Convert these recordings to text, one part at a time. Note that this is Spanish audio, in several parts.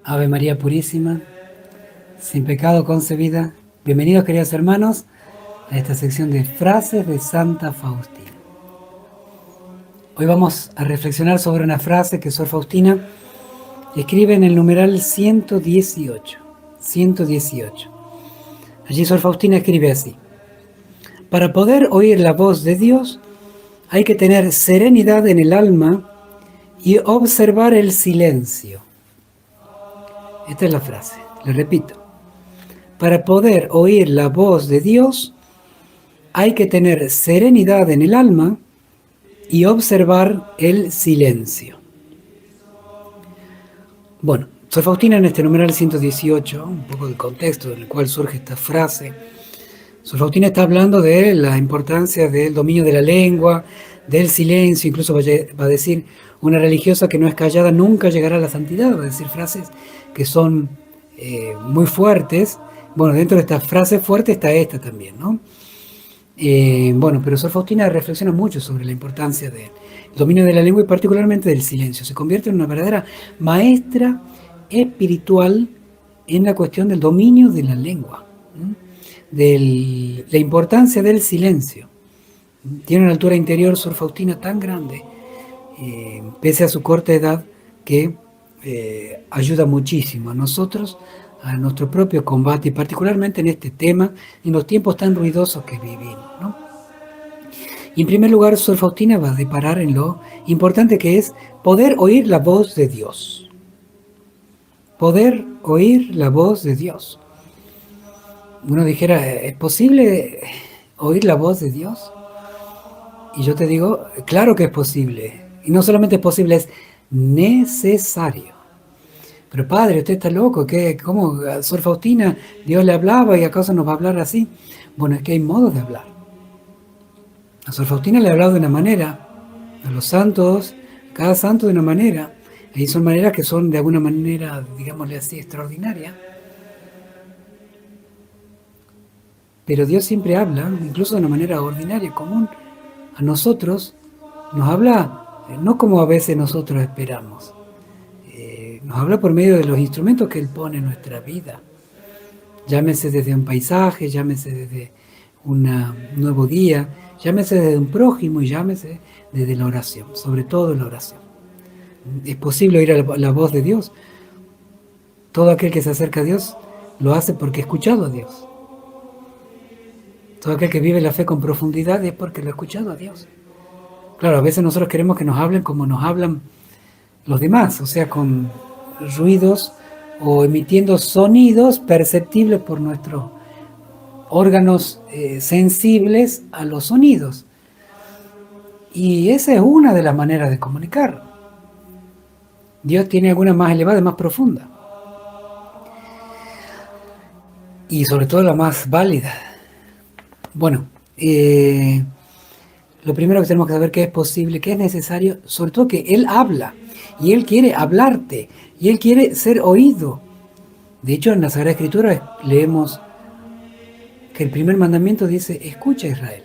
Ave María Purísima, sin pecado concebida. Bienvenidos, queridos hermanos, a esta sección de frases de Santa Faustina. Hoy vamos a reflexionar sobre una frase que Sor Faustina escribe en el numeral 118. 118. Allí Sor Faustina escribe así: para poder oír la voz de Dios hay que tener serenidad en el alma y observar el silencio. Esta es la frase, le repito. Para poder oír la voz de Dios hay que tener serenidad en el alma y observar el silencio. Bueno, Sor Faustina en este numeral 118, un poco del contexto en el cual surge esta frase, Sor Faustina está hablando de la importancia del dominio de la lengua, del silencio, incluso va a decir, una religiosa que no es callada nunca llegará a la santidad, va a decir frases que son muy fuertes. Bueno, dentro de estas frases fuertes está esta también, ¿no? Pero Sor Faustina reflexiona mucho sobre la importancia del dominio de la lengua y particularmente del silencio. Se convierte en una verdadera maestra espiritual en la cuestión del dominio de la lengua, de la importancia del silencio. Tiene una altura interior Sor Faustina tan grande, pese a su corta edad, que ayuda muchísimo a nosotros, a nuestro propio combate, y particularmente en este tema, en los tiempos tan ruidosos que vivimos, ¿no? Y en primer lugar, Sor Faustina va a deparar en lo importante que es poder oír la voz de Dios. Poder oír la voz de Dios. Uno dijera, ¿es posible oír la voz de Dios? Y yo te digo, claro que es posible. Y no solamente es posible, es necesario. Pero padre, usted está loco, ¿cómo a Sor Faustina Dios le hablaba y acaso nos va a hablar así? Bueno, es que hay modos de hablar. A Sor Faustina le ha hablado de una manera, a los santos, cada santo de una manera. Y son maneras que son de alguna manera, digámosle así, extraordinaria. Pero Dios siempre habla, incluso de una manera ordinaria, común. A nosotros nos habla no como a veces nosotros esperamos. Nos habla por medio de los instrumentos que Él pone en nuestra vida. Llámese desde un paisaje, llámese desde un nuevo día, llámese desde un prójimo y llámese desde la oración, sobre todo la oración. Es posible oír la voz de Dios. Todo aquel que se acerca a Dios lo hace porque ha escuchado a Dios. Todo aquel que vive la fe con profundidad es porque lo ha escuchado a Dios. Claro, a veces nosotros queremos que nos hablen como nos hablan los demás, o sea, con ruidos o emitiendo sonidos perceptibles por nuestros órganos sensibles a los sonidos. Y esa es una de las maneras de comunicar. Dios tiene alguna más elevada y más profunda. Y sobre todo la más válida. Bueno, lo primero que tenemos que saber que es posible, que es necesario, sobre todo que Él habla. Y Él quiere hablarte. Y Él quiere ser oído. De hecho, en la Sagrada Escritura leemos que el primer mandamiento dice, escucha Israel.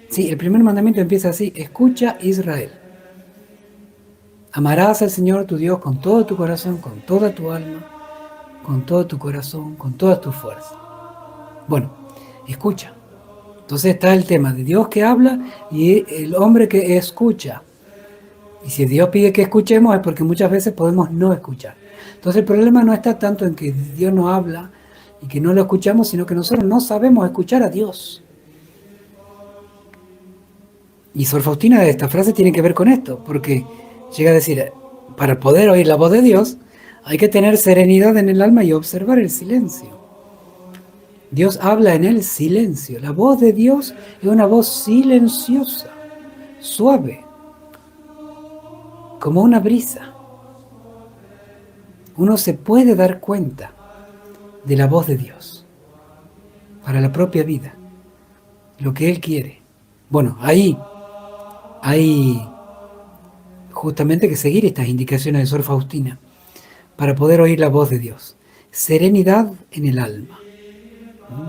Sí, el primer mandamiento empieza así, escucha Israel. Amarás al Señor tu Dios con todo tu corazón, con toda tu alma, con todo tu corazón, con toda tu fuerza. Bueno, escucha. Entonces está el tema de Dios que habla y el hombre que escucha. Y si Dios pide que escuchemos es porque muchas veces podemos no escuchar. Entonces el problema no está tanto en que Dios no habla y que no lo escuchamos, sino que nosotros no sabemos escuchar a Dios. Y Sor Faustina, esta frase tiene que ver con esto, porque llega a decir, para poder oír la voz de Dios, hay que tener serenidad en el alma y observar el silencio. Dios habla en el silencio. La voz de Dios es una voz silenciosa, suave, como una brisa. Uno se puede dar cuenta de la voz de Dios para la propia vida, lo que Él quiere. Bueno, ahí hay justamente que seguir estas indicaciones de Sor Faustina para poder oír la voz de Dios. Serenidad en el alma.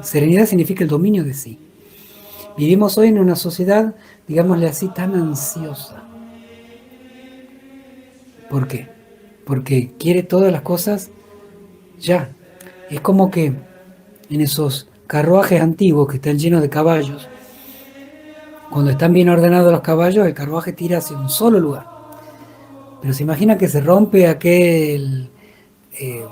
Serenidad significa el dominio de sí. Vivimos hoy en una sociedad digámosle así, tan ansiosa. ¿Por qué? Porque quiere todas las cosas ya. Es como que en esos carruajes antiguos que están llenos de caballos, cuando están bien ordenados los caballos, el carruaje tira hacia un solo lugar. Pero se imagina que se rompe eh,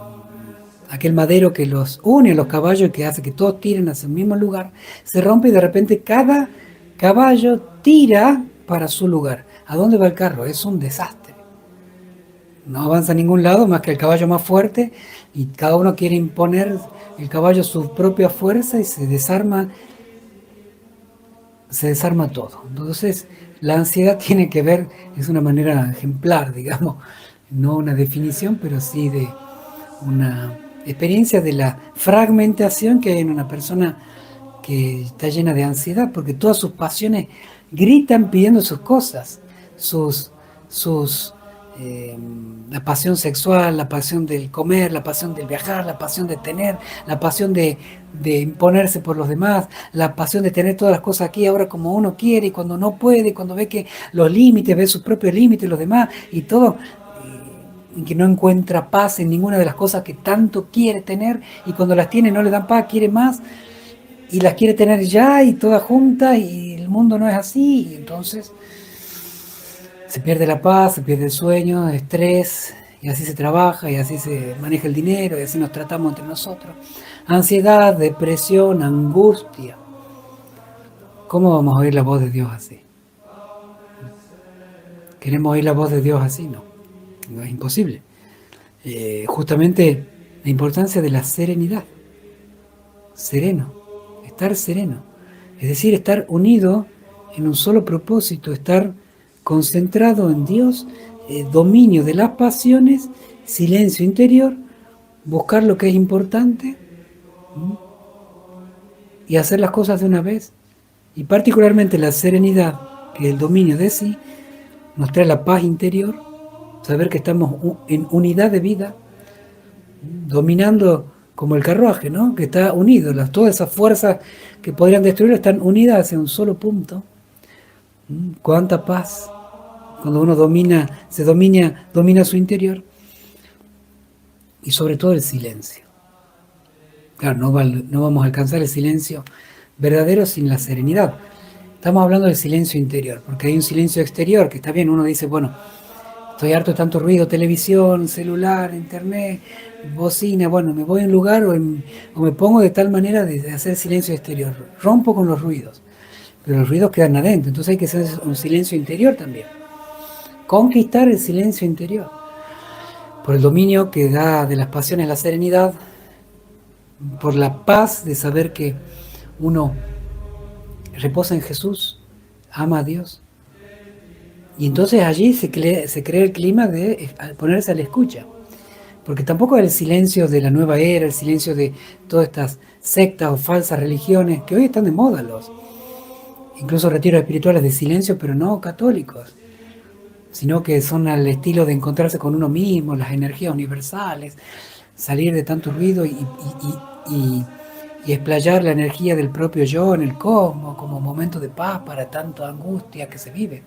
aquel madero que los une a los caballos y que hace que todos tiren hacia el mismo lugar. Se rompe y de repente cada caballo tira para su lugar. ¿A dónde va el carro? Es un desastre. No avanza a ningún lado más que el caballo más fuerte y cada uno quiere imponer el caballo su propia fuerza y se desarma todo. Entonces, la ansiedad tiene que ver, es una manera ejemplar, digamos, no una definición, pero sí de una experiencia de la fragmentación que hay en una persona que está llena de ansiedad, porque todas sus pasiones gritan pidiendo sus cosas, sus, sus la pasión sexual, la pasión del comer, la pasión del viajar, la pasión de tener, la pasión de imponerse por los demás, la pasión de tener todas las cosas aquí ahora como uno quiere y cuando no puede, cuando ve que los límites, ve sus propios límites, los demás y todo, y que no encuentra paz en ninguna de las cosas que tanto quiere tener y cuando las tiene no le dan paz, quiere más y las quiere tener ya y todas juntas y el mundo no es así y entonces se pierde la paz, se pierde el sueño, el estrés, y así se trabaja, y así se maneja el dinero, y así nos tratamos entre nosotros. Ansiedad, depresión, angustia. ¿Cómo vamos a oír la voz de Dios así? ¿Queremos oír la voz de Dios así? No, no es imposible. Justamente la importancia de la serenidad. Sereno, estar sereno. Es decir, estar unido en un solo propósito, estar concentrado en Dios, dominio de las pasiones, silencio interior, buscar lo que es importante y hacer las cosas de una vez. Y particularmente la serenidad, que es el dominio de sí, nos trae la paz interior, saber que estamos en unidad de vida, dominando como el carruaje, ¿no? Que está unido, todas esas fuerzas que podrían destruirlo están unidas hacia un solo punto. Cuánta paz cuando uno domina su interior y sobre todo el silencio. Claro, no vamos a alcanzar el silencio verdadero sin la serenidad. Estamos hablando del silencio interior, porque hay un silencio exterior que está bien, uno dice, bueno, estoy harto de tanto ruido, televisión, celular, internet, bocina, bueno, me voy a un lugar o me pongo de tal manera de hacer silencio exterior, rompo con los ruidos, pero los ruidos quedan adentro, entonces hay que hacer un silencio interior también. Conquistar el silencio interior, por el dominio que da de las pasiones la serenidad, por la paz de saber que uno reposa en Jesús, ama a Dios, y entonces allí se crea el clima de ponerse a la escucha, porque tampoco es el silencio de la nueva era, el silencio de todas estas sectas o falsas religiones que hoy están de moda, incluso retiros espirituales de silencio, pero no católicos, sino que son al estilo de encontrarse con uno mismo, las energías universales, salir de tanto ruido y explayar la energía del propio yo en el cosmos como momento de paz para tanta angustia que se vive.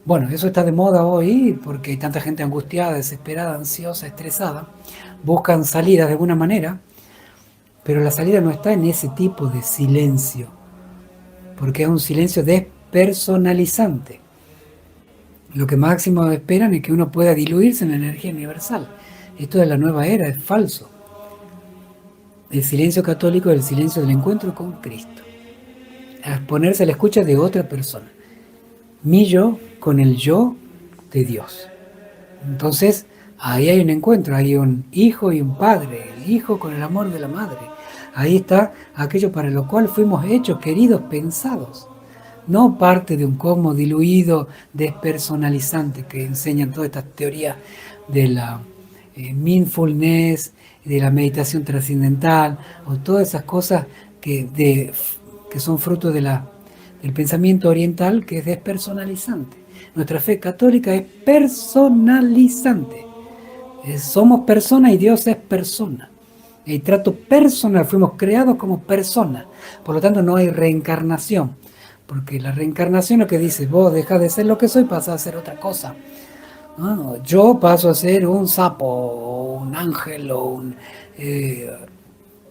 Bueno, eso está de moda hoy porque hay tanta gente angustiada, desesperada, ansiosa, estresada. Buscan salidas de alguna manera, pero la salida no está en ese tipo de silencio, porque es un silencio despersonalizante. Lo que máximo esperan es que uno pueda diluirse en la energía universal. Esto de la nueva era es falso. El silencio católico es el silencio del encuentro con Cristo. A ponerse a la escucha de otra persona. Mi yo con el yo de Dios. Entonces, ahí hay un encuentro, hay un hijo y un padre, el hijo con el amor de la madre. Ahí está aquello para lo cual fuimos hechos, queridos, pensados. No parte de un cosmos diluido, despersonalizante que enseñan todas estas teorías de la mindfulness, de la meditación trascendental, o todas esas cosas que son fruto del pensamiento oriental, que es despersonalizante. Nuestra fe católica es personalizante. Somos personas y Dios es persona. El trato personal, fuimos creados como personas. Por lo tanto, no hay reencarnación. porque la reencarnación lo que dice, vos dejás de ser lo que soy, pasás a ser otra cosa. ¿No? Yo paso a ser un sapo, o un ángel, eh,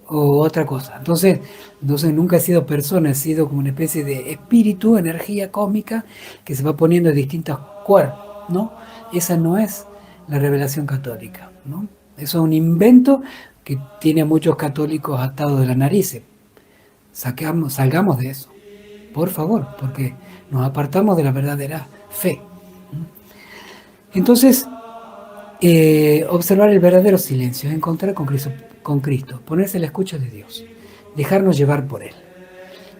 o otra cosa. Entonces nunca he sido persona, he sido como una especie de espíritu, energía cósmica que se va poniendo en distintos cuerpos, ¿no? Esa no es la revelación católica, ¿no? Eso es un invento que tiene a muchos católicos atados de la nariz. Salgamos de eso, por favor, porque nos apartamos de la verdadera fe. Entonces, observar el verdadero silencio, encontrar con Cristo, ponerse a la escucha de Dios, dejarnos llevar por Él.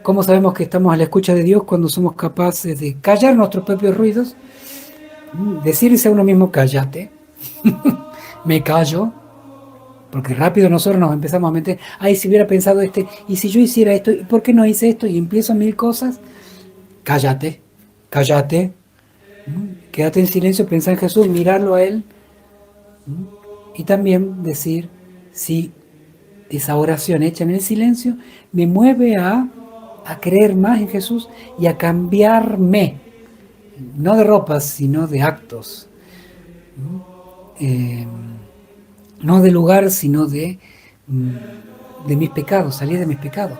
¿Cómo sabemos que estamos a la escucha de Dios cuando somos capaces de callar nuestros propios ruidos? Decirse a uno mismo, cállate, me callo, porque rápido nosotros nos empezamos a meter, ay, si hubiera pensado y si yo hiciera esto, ¿y por qué no hice esto? Y empiezo mil cosas, cállate, cállate, quédate en silencio, pensar en Jesús, mirarlo a Él, y también decir, si esa oración hecha en el silencio me mueve a creer más en Jesús y a cambiarme, no de ropas, sino de actos, eh, no de lugar, sino de mis pecados, salir de mis pecados.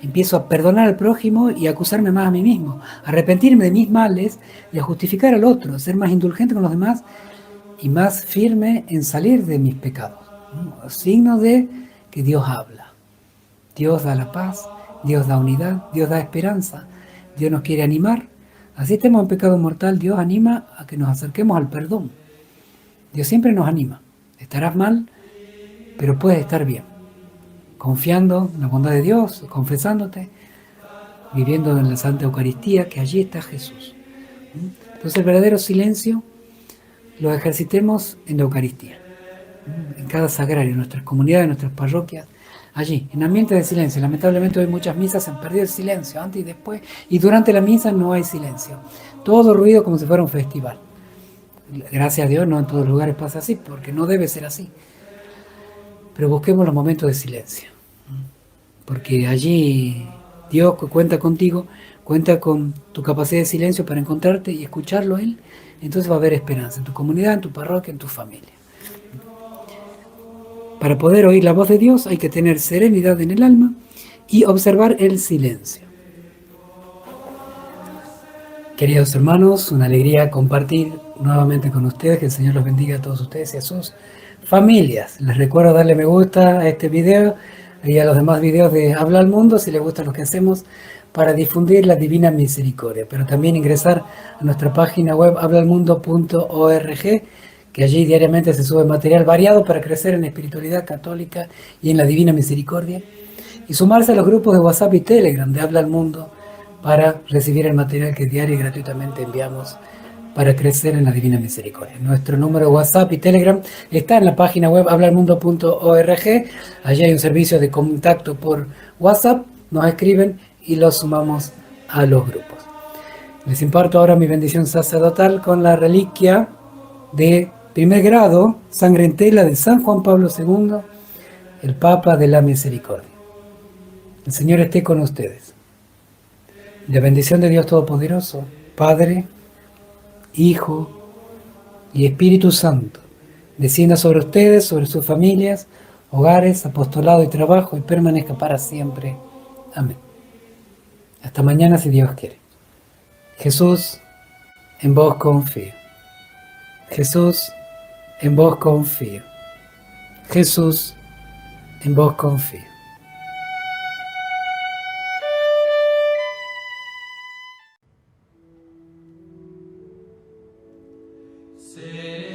Empiezo a perdonar al prójimo y a acusarme más a mí mismo, a arrepentirme de mis males y a justificar al otro, a ser más indulgente con los demás y más firme en salir de mis pecados. Signo de que Dios habla. Dios da la paz, Dios da unidad, Dios da esperanza, Dios nos quiere animar. Así estemos en pecado mortal, Dios anima a que nos acerquemos al perdón. Dios siempre nos anima. Estarás mal, pero puedes estar bien. Confiando en la bondad de Dios, confesándote, viviendo en la Santa Eucaristía, que allí está Jesús. Entonces el verdadero silencio lo ejercitemos en la Eucaristía, en cada sagrario, en nuestras comunidades, en nuestras parroquias, allí, en ambiente de silencio. Lamentablemente hoy muchas misas han perdido el silencio, antes y después, y durante la misa no hay silencio. Todo ruido como si fuera un festival. Gracias a Dios no en todos los lugares pasa así, porque no debe ser así. Pero busquemos los momentos de silencio, porque allí Dios cuenta contigo, cuenta con tu capacidad de silencio para encontrarte y escucharlo a Él. Entonces va a haber esperanza en tu comunidad, en tu parroquia, en tu familia. Para poder oír la voz de Dios hay que tener serenidad en el alma y observar el silencio. Queridos hermanos, una alegría compartir nuevamente con ustedes. Que el Señor los bendiga a todos ustedes y a sus familias. Les recuerdo darle me gusta a este video y a los demás videos de Habla al Mundo si les gusta lo que hacemos para difundir la divina misericordia. Pero también ingresar a nuestra página web hablalmundo.org, que allí diariamente se sube material variado para crecer en la espiritualidad católica y en la divina misericordia. Y sumarse a los grupos de WhatsApp y Telegram de Habla al Mundo para recibir el material que diario y gratuitamente enviamos para crecer en la Divina Misericordia. Nuestro número de WhatsApp y Telegram está en la página web hablalmundo.org. Allí hay un servicio de contacto por WhatsApp, nos escriben y los sumamos a los grupos. Les imparto ahora mi bendición sacerdotal con la reliquia de primer grado, sangre en tela de San Juan Pablo II, el Papa de la Misericordia. El Señor esté con ustedes. La bendición de Dios Todopoderoso, Padre, Hijo y Espíritu Santo, descienda sobre ustedes, sobre sus familias, hogares, apostolado y trabajo y permanezca para siempre. Amén. Hasta mañana si Dios quiere. Jesús, en vos confío. Jesús, en vos confío. Jesús, en vos confío. Sí.